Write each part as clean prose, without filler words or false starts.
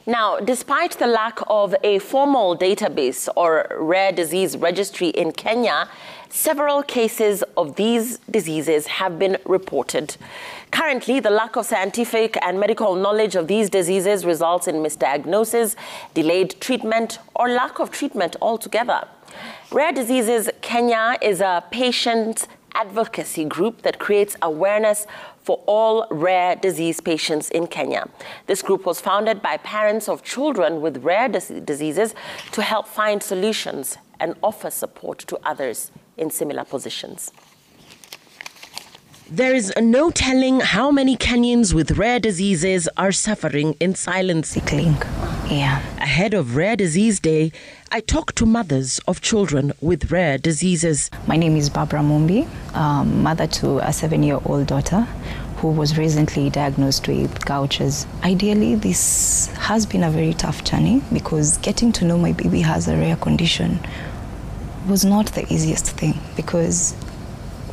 Now, despite the lack of a formal database or rare disease registry in Kenya, several cases of these diseases have been reported. Currently, the lack of scientific and medical knowledge of these diseases results in misdiagnosis, delayed treatment, or lack of treatment altogether. Rare Diseases Kenya is a patient advocacy group that creates awareness for all rare disease patients in Kenya. This group was founded by parents of children with rare diseases to help find solutions and offer support to others in similar positions. There is no telling how many Kenyans with rare diseases are suffering in silence. Yeah. Ahead of Rare Disease Day, I talked to mothers of children with rare diseases. My name is Barbara Mumbi, mother to a 7-year-old daughter who was recently diagnosed with Gaucher's. Ideally, this has been a very tough journey because getting to know my baby has a rare condition was not the easiest thing, because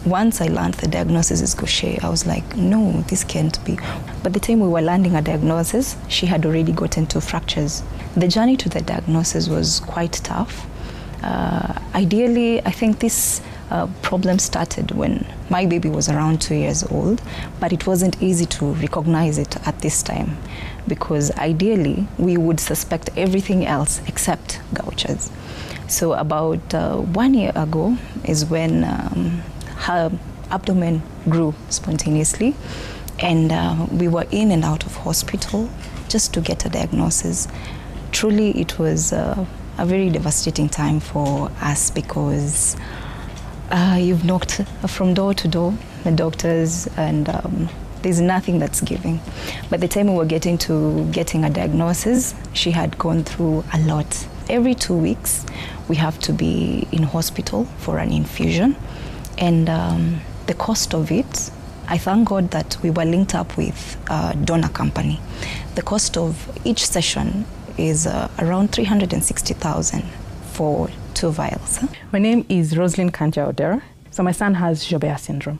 once I learned the diagnosis is Gaucher, I was like, no, this can't be. By the time we were learning a diagnosis, she had already gotten 2 fractures. The journey to the diagnosis was quite tough. Ideally, I think this problem started when my baby was around 2 years old, but it wasn't easy to recognize it at this time because ideally we would suspect everything else except Gaucher's. So about 1 year ago is when her abdomen grew spontaneously, and we were in and out of hospital just to get a diagnosis. Truly, it was a very devastating time for us because you've knocked from door to door, the doctors, and there's nothing that's giving. By the time we were getting a diagnosis, she had gone through a lot. Every 2 weeks, we have to be in hospital for an infusion. And the cost of it, I thank God that we were linked up with a donor company. The cost of each session is around 360,000 for 2 vials. My name is Roslyn Kanja Odera. So my son has Joubert syndrome.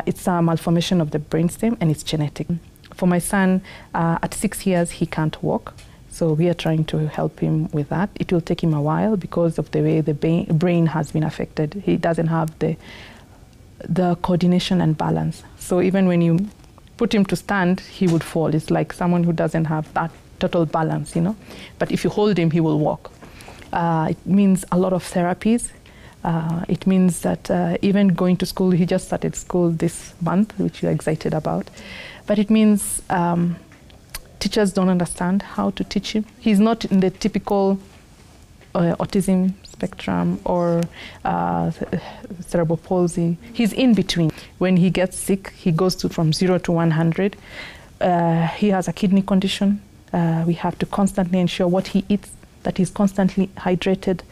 It's a malformation of the brainstem and it's genetic. For my son, at 6 years, he can't walk. So we are trying to help him with that. It will take him a while because of the way the brain has been affected. He doesn't have the coordination and balance. So even when you put him to stand, he would fall. It's like someone who doesn't have that total balance, you know. But if you hold him, he will walk. It means a lot of therapies. It means that even going to school, he just started school this month, which we're excited about. But it means teachers don't understand how to teach him. He's not in the typical autism spectrum or cerebral palsy. He's in between. When he gets sick, he goes from 0 to 100. He has a kidney condition. We have to constantly ensure what he eats, that he's constantly hydrated.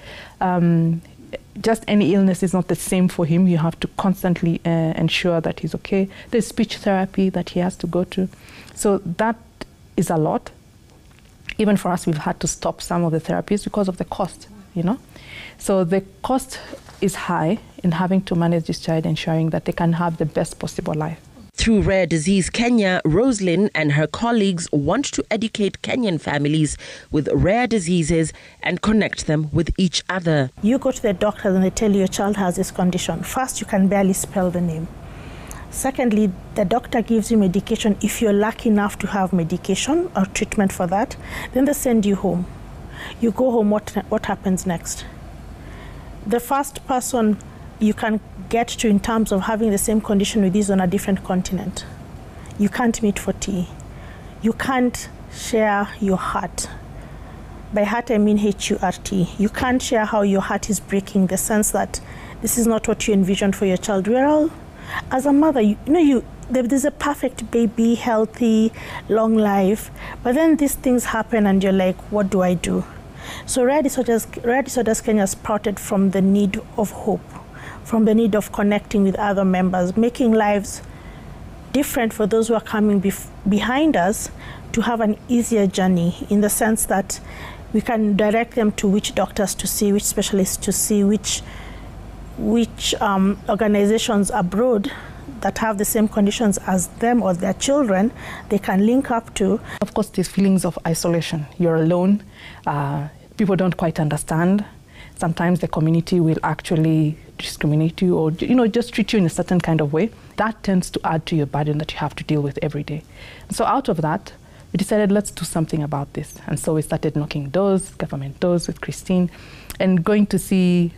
Just any illness is not the same for him. You have to constantly ensure that he's okay. There's speech therapy that he has to go to. So that is a lot. Even for us, we've had to stop some of the therapies because of the cost, you know. So the cost is high in having to manage this child, ensuring that they can have the best possible life. Through Rare Disease Kenya, Roslyn and her colleagues want to educate Kenyan families with rare diseases and connect them with each other. You go to the doctor and they tell you your child has this condition. First, you can barely spell the name. Secondly, the doctor gives you medication if you're lucky enough to have medication or treatment for that. Then they send you home. You go home, what happens next? The first person you can get to in terms of having the same condition with is on a different continent. You can't meet for tea. You can't share your heart. By heart, I mean H-U-R-T. You can't share how your heart is breaking, the sense that this is not what you envisioned for your child. We're all, as a mother, there's a perfect baby, healthy, long life, but then these things happen and you're like, what do I do? So Rare Disorders Kenya sprouted from the need of hope, from the need of connecting with other members, making lives different for those who are coming behind us to have an easier journey, in the sense that we can direct them to which doctors to see, which specialists to see, which organizations abroad that have the same conditions as them or their children, they can link up to. Of course, there's feelings of isolation. You're alone. People don't quite understand. Sometimes the community will actually discriminate you or, just treat you in a certain kind of way. That tends to add to your burden that you have to deal with every day. So out of that, we decided let's do something about this. And so we started knocking doors, government doors with Christine, and going to see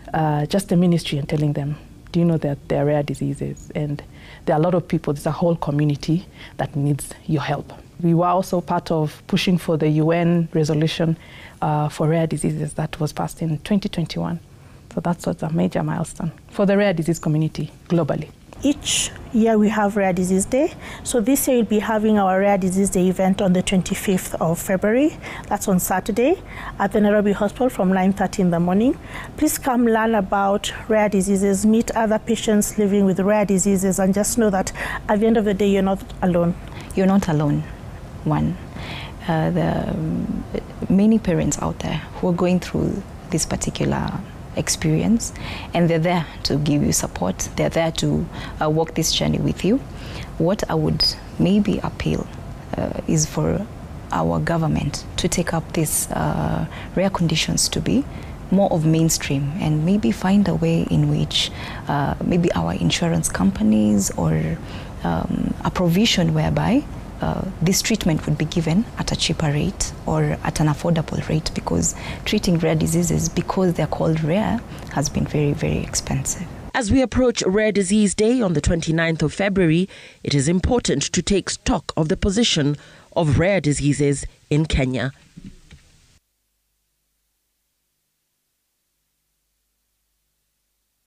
just the ministry and telling them, do you know that there are rare diseases? And there are a lot of people, there's a whole community that needs your help. We were also part of pushing for the UN resolution for rare diseases that was passed in 2021. So that's a major milestone for the rare disease community globally. Each year we have Rare Disease Day. So this year we'll be having our Rare Disease Day event on the 25th of February. That's on Saturday at the Nairobi Hospital from 9:30 in the morning. Please come learn about rare diseases, meet other patients living with rare diseases, and just know that at the end of the day, you're not alone. You're not alone, one. There are many parents out there who are going through this particular experience, and they're there to give you support. They're there to walk this journey with you. What I would maybe appeal is for our government to take up these rare conditions to be more of mainstream, and maybe find a way in which maybe our insurance companies or a provision whereby this treatment would be given at a cheaper rate or at an affordable rate, because treating rare diseases, because they're called rare, has been very, very expensive. As we approach Rare Disease Day on the 29th of February, it is important to take stock of the position of rare diseases in Kenya.